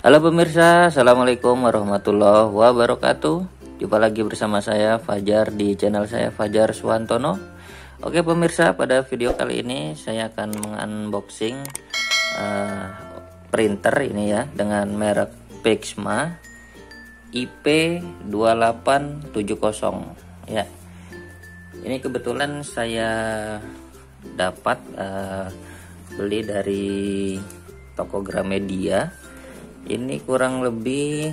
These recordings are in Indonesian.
Halo pemirsa, Assalamualaikum warahmatullahi wabarakatuh. Jumpa lagi bersama saya Fajar di channel saya Fajar Suwantono. Oke pemirsa, pada video kali ini saya akan mengunboxing printer ini ya, dengan merek Pixma IP2870 ya. Ini kebetulan saya dapat beli dari toko Gramedia. Ini kurang lebih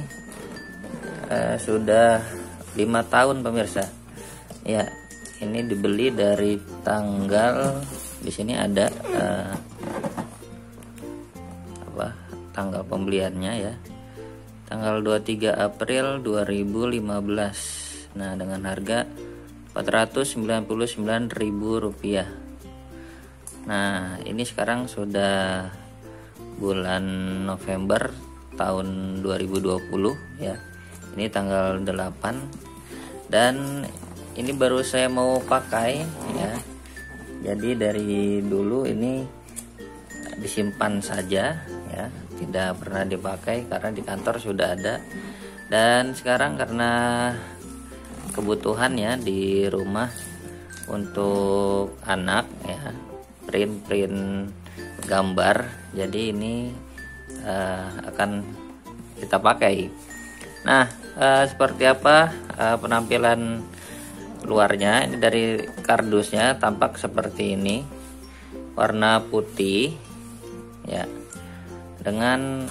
sudah 5 tahun pemirsa ya. Ini dibeli dari tanggal, di sini ada tanggal pembeliannya ya, tanggal 23 April 2015. Nah, dengan harga Rp499.000. Nah, ini sekarang sudah bulan November tahun 2020 ya. Ini tanggal 8 dan ini baru saya mau pakai ya. Jadi dari dulu ini disimpan saja ya, tidak pernah dipakai karena di kantor sudah ada. Dan sekarang karena kebutuhan ya di rumah untuk anak ya, print gambar, jadi ini akan kita pakai. Nah, seperti apa penampilan luarnya? Ini dari kardusnya tampak seperti ini, warna putih ya, dengan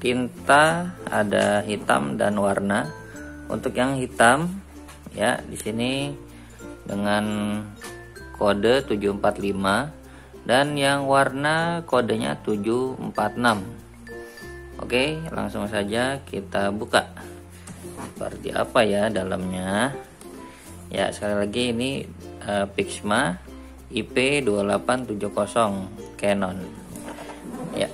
tinta ada hitam dan warna. Untuk yang hitam ya, di sini dengan kode 745 dan yang warna kodenya 746. Oke, langsung saja kita buka. Seperti apa ya dalamnya? Ya, sekali lagi ini Pixma IP2870 Canon. Ya.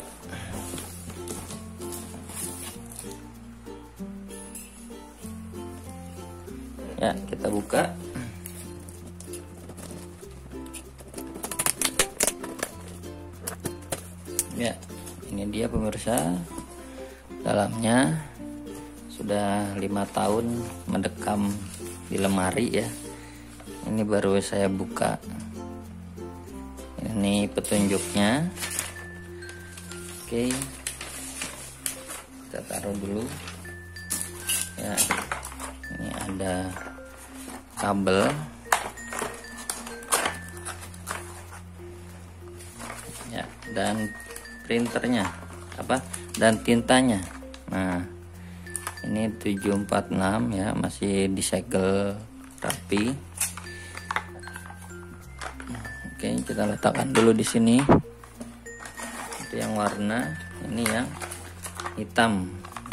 Ya, kita buka. Ya, ini dia pemirsa. Dalamnya sudah 5 tahun mendekam di lemari ya. Ini baru saya buka. Ini petunjuknya. Oke, kita taruh dulu ya. Ini ada kabel ya, dan printernya dan tintanya. Nah, ini 746 ya, masih disegel rapi. Oke, kita letakkan dulu di sini. Itu yang warna, ini yang hitam,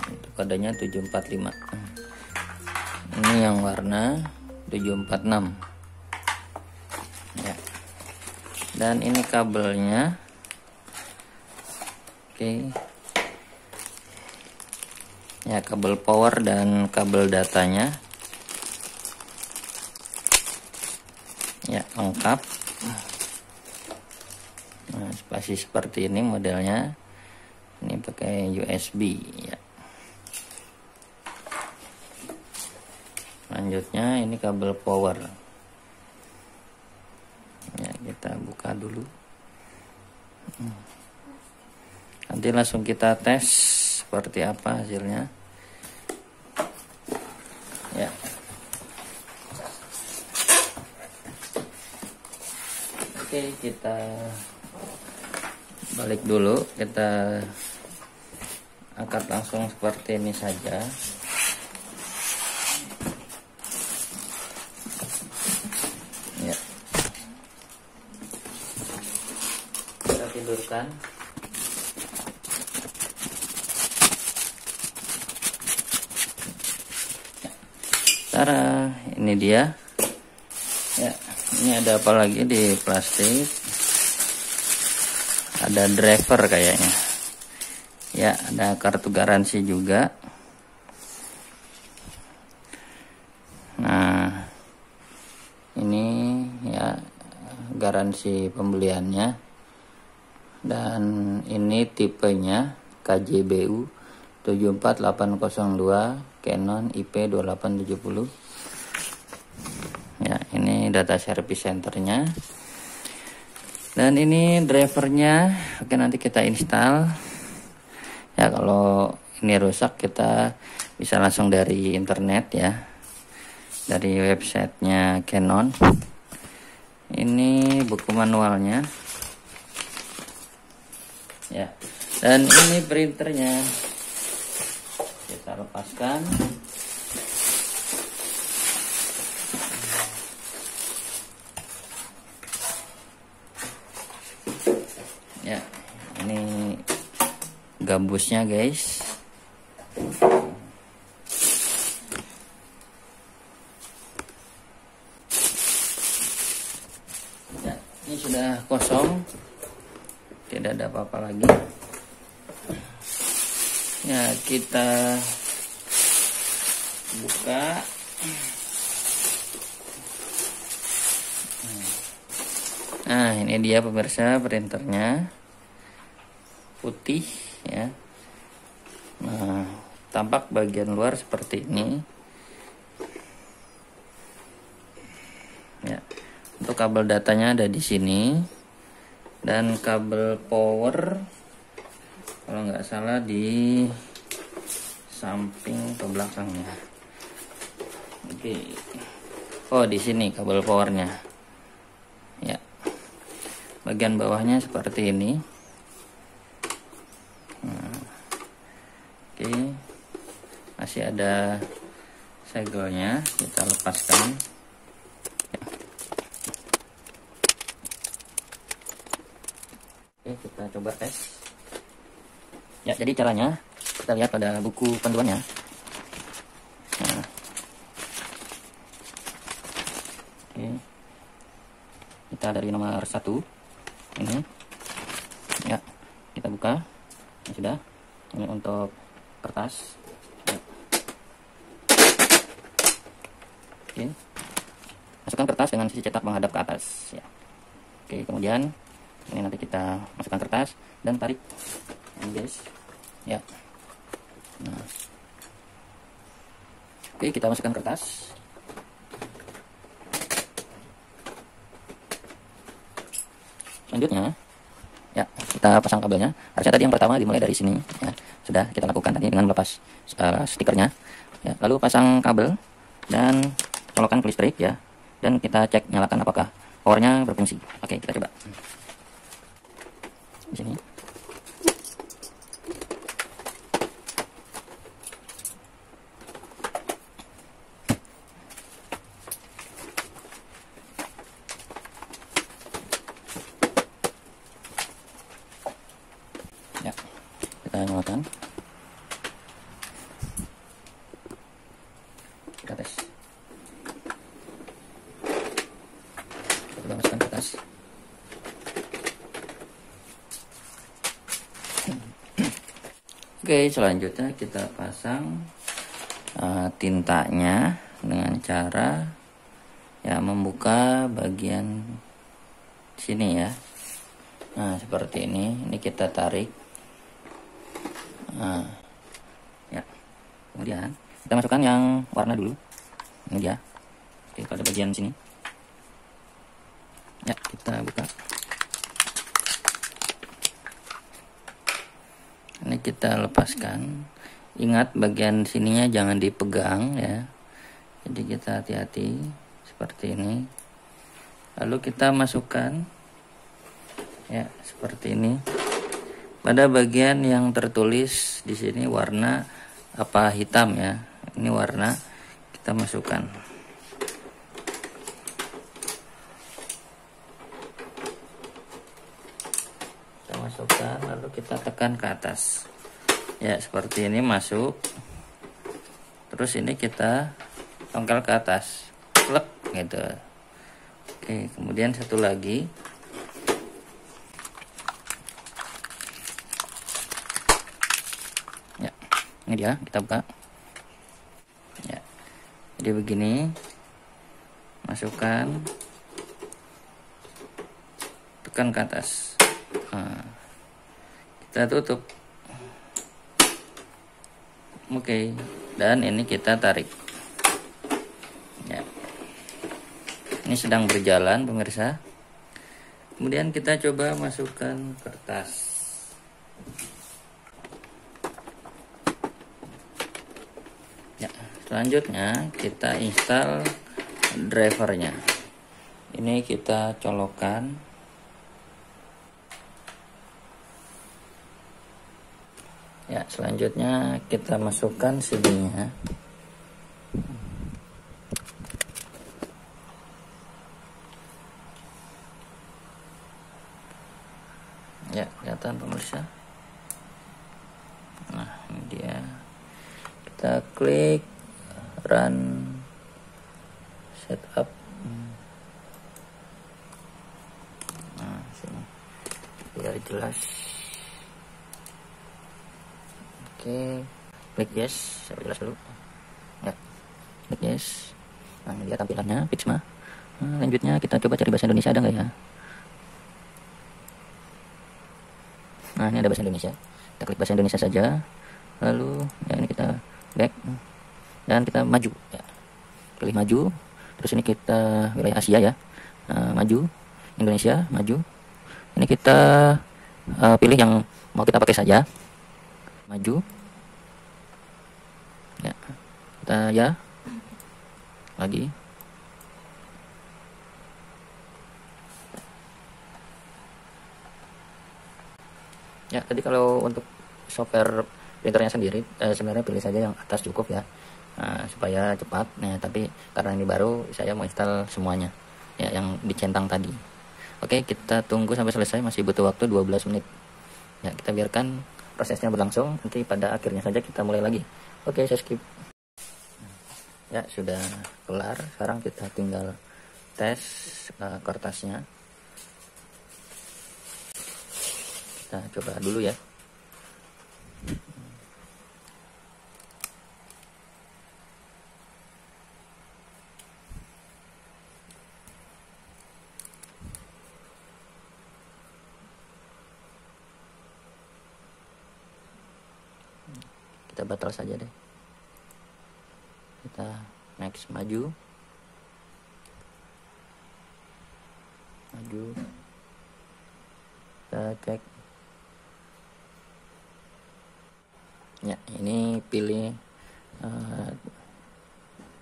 itu kodenya 745. Ini yang warna 746 ya. Dan ini kabelnya. Oke ya, kabel power dan kabel datanya ya, lengkap. Nah, spasi seperti ini modelnya. Ini pakai USB ya. Selanjutnya ini kabel power ya, kita buka dulu. Nanti langsung kita tes seperti apa hasilnya ya. Oke, kita balik dulu, kita angkat langsung seperti ini saja ya. Kita tidurkan. Tara, ini dia ya. Ini ada apa lagi di plastik? Ada driver kayaknya ya, ada kartu garansi juga. Nah, ini ya garansi pembeliannya, dan ini tipenya KJBU 74802 Canon IP2870. Ya, ini data service centernya. Dan ini drivernya. Oke, nanti kita install. Ya, kalau ini rusak kita bisa langsung dari internet ya. Dari websitenya Canon. Ini buku manualnya. Ya. Dan ini printernya. Kita lepaskan. Ya, ini gambusnya guys. Ya, ini sudah kosong, tidak ada apa-apa lagi. Ya, kita buka. Nah, ini dia pemirsa printernya, putih ya. Nah, tampak bagian luar seperti ini. Ya, untuk kabel datanya ada di sini, dan kabel power kalau nggak salah di samping ke belakangnya. Oke. Oh, di sini kabel powernya. Ya. Bagian bawahnya seperti ini. Nah, oke, masih ada segelnya, kita lepaskan. Oke, kita coba tes. Ya, jadi caranya kita lihat pada buku panduannya. Nah, oke, kita dari nomor 1. Ini ya, kita buka. Ini sudah. Ini untuk kertas ya. Oke, masukkan kertas dengan sisi cetak menghadap ke atas ya. Oke, kemudian ini nanti kita masukkan kertas dan tarik ini guys ya. Nah, oke, kita masukkan kertas. Selanjutnya ya, kita pasang kabelnya. Harusnya tadi yang pertama dimulai dari sini ya. Sudah kita lakukan tadi dengan melepas stikernya ya. Lalu pasang kabel dan colokan ke listrik ya, dan kita cek nyalakan apakah powernya berfungsi. Oke, kita coba di sini. Ya, kita nyalakan. Kita tes. Kita masukkan ke atas. Oke, selanjutnya kita pasang tintanya dengan cara ya membuka bagian sini ya. Nah, seperti ini. Ini kita tarik. Nah, ya. Kemudian kita masukkan yang warna dulu. Ini dia. Oke, pada bagian sini. Ya, kita buka. Ini kita lepaskan. Ingat bagian sininya jangan dipegang ya. Jadi kita hati-hati seperti ini. Lalu kita masukkan ya seperti ini. Pada bagian yang tertulis di sini warna apa hitam ya. Ini warna, kita masukkan. Kita masukkan lalu kita tekan ke atas. Ya, seperti ini masuk. Terus ini kita tongkel ke atas. Klek gitu. Oke, kemudian satu lagi. Ini dia, kita buka ya. Jadi begini, masukkan, tekan ke atas. Nah, kita tutup Oke, dan ini kita tarik ya. Ini sedang berjalan pemirsa. Kemudian kita coba masukkan kertas. Ya, selanjutnya kita install drivernya. Ini kita colokkan. Ya, selanjutnya kita masukkan CD-nya. Ya, kelihatan pemirsa. Nah, ini dia. Kita klik run setup. Nah, sini biar jelas. Oke, klik yes, saya jelas dulu. Ya, klik yes. Nah, ini dia tampilannya, Pixma. Nah, lanjutnya kita coba cari bahasa Indonesia, ada nggak ya? Nah, ini ada bahasa Indonesia. Kita klik bahasa Indonesia saja. Lalu ya ini kita back dan kita maju ya. Pilih maju. Terus ini kita wilayah Asia ya. Nah, maju. Indonesia, maju. Ini kita pilih yang mau kita pakai saja. Maju. Ya. Kita ya. Lagi. Ya, tadi kalau untuk software printernya sendiri sebenarnya pilih saja yang atas cukup ya, supaya cepat. Nah, tapi karena ini baru, saya mau install semuanya ya yang dicentang tadi. Oke, kita tunggu sampai selesai, masih butuh waktu 12 menit. Ya, kita biarkan prosesnya berlangsung, nanti pada akhirnya saja kita mulai lagi. Oke, saya skip. Ya, sudah kelar. Sekarang kita tinggal tes kertasnya. Kita coba dulu ya. Kita batal saja deh. Kita next, maju. Kita cek. Ya, ini pilih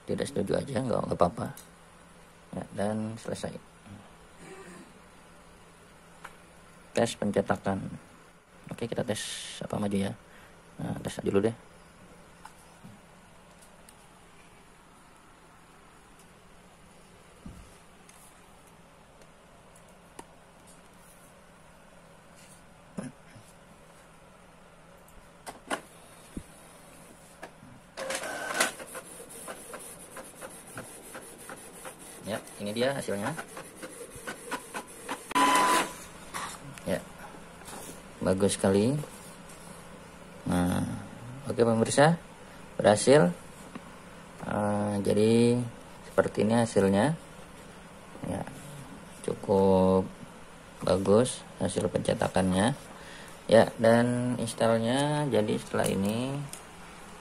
tidak setuju aja, nggak apa-apa ya, dan selesai. Tes pencetakan. Oke, kita tes apa maju ya. Nah, tes dulu deh. Ya, ini dia hasilnya. Ya, bagus sekali. Nah, oke pemirsa, berhasil. Jadi seperti ini hasilnya. Ya, cukup bagus hasil pencetakannya. Ya, dan installnya. Jadi setelah ini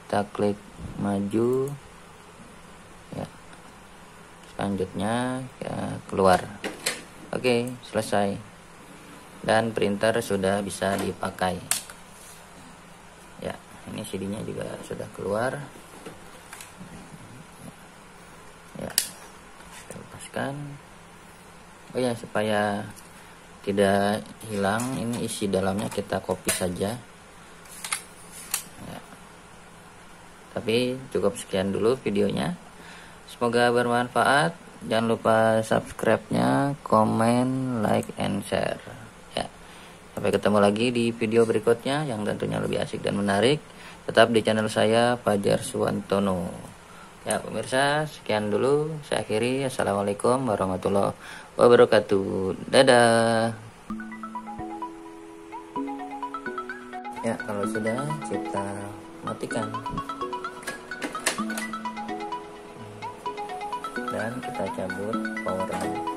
kita klik maju. Ya, selanjutnya ya, keluar. Oke, selesai. Dan printer sudah bisa dipakai. Ya, ini CD-nya juga sudah keluar. Ya, kita lepaskan. Oh ya, supaya tidak hilang, ini isi dalamnya kita copy saja. Ya. Tapi cukup sekian dulu videonya. Semoga bermanfaat. Jangan lupa subscribe-nya, komen, like, and share. Ya. Sampai ketemu lagi di video berikutnya yang tentunya lebih asik dan menarik. Tetap di channel saya, Fajar Suwantono. Ya pemirsa, sekian dulu. Saya akhiri. Assalamualaikum warahmatullahi wabarakatuh. Dadah. Ya, kalau sudah kita matikan. Dan kita cabut powernya.